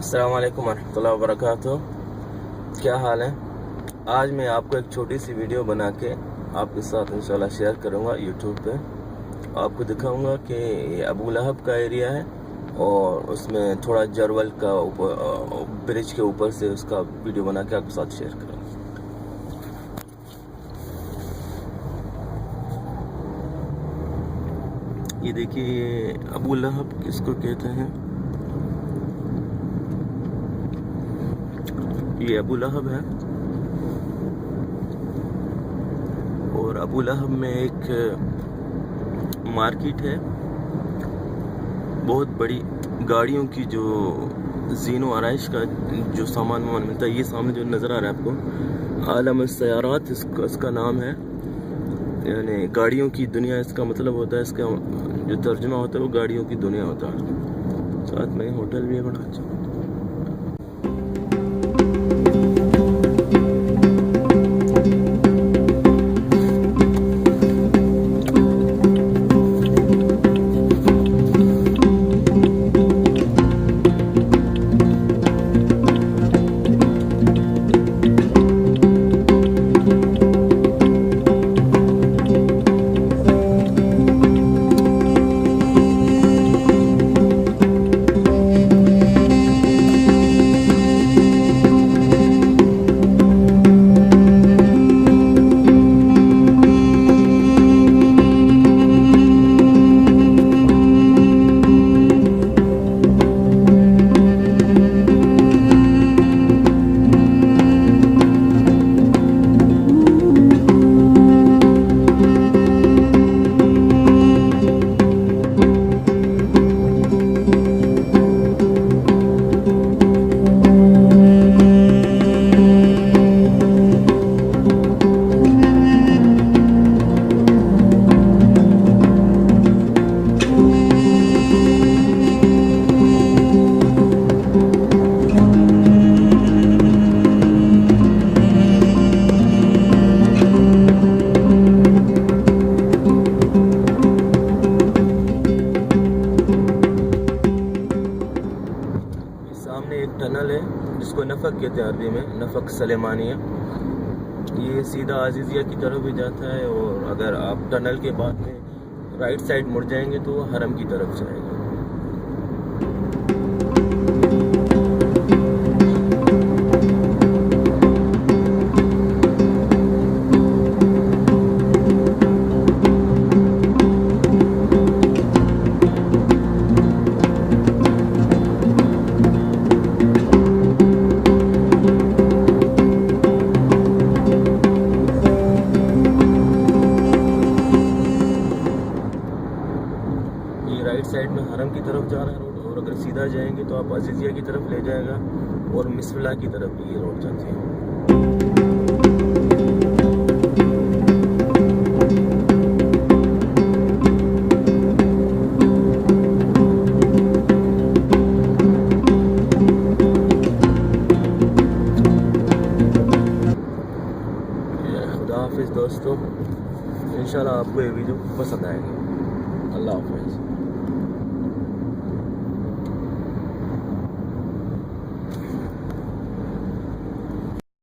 अस्सलाम वालेकुम वरहमतुल्लाहि वबरकातुहू। क्या हाल है? आज मैं आपको एक छोटी सी वीडियो बना के आपके साथ इंशाल्लाह शेयर करूँगा यूट्यूब पे। आपको दिखाऊँगा कि ये अबू लहब का एरिया है और उसमें थोड़ा जरवल का ब्रिज के ऊपर से उसका वीडियो बना के आपके साथ शेयर करूँगा। ये देखिए अबू लहब किसको कहते हैं। ये अबू लहब है और अबू लहब में एक मार्केट है बहुत बड़ी, गाड़ियों की जो ज़ीनो आराइश का जो सामान मिलता है। ये सामने जो नज़र आ रहा है आपको आलम सयारात इसका नाम है, यानी गाड़ियों की दुनिया इसका मतलब होता है। इसका जो तर्जुमा होता है वो गाड़ियों की दुनिया होता है। साथ में होटल भी है बड़ा अच्छा। सामने एक टनल है जिसको नफक कहते हैं अरबी में, नफक सलेमानिया। ये सीधा आज़िज़िया की तरफ भी जाता है और अगर आप टनल के बाद में राइट साइड मुड़ जाएंगे तो हरम की तरफ जाएगा। राइट साइड में हरम की तरफ जा रहा है रोड, और अगर सीधा जाएंगे तो आप अजीजिया की तरफ ले जाएगा और मिसला की तरफ भी ये रोड जाती है। खुदा हाफिज़ दोस्तों, इंशाल्लाह आपको ये वीडियो पसंद आएगी। अल्लाह हाफिज़।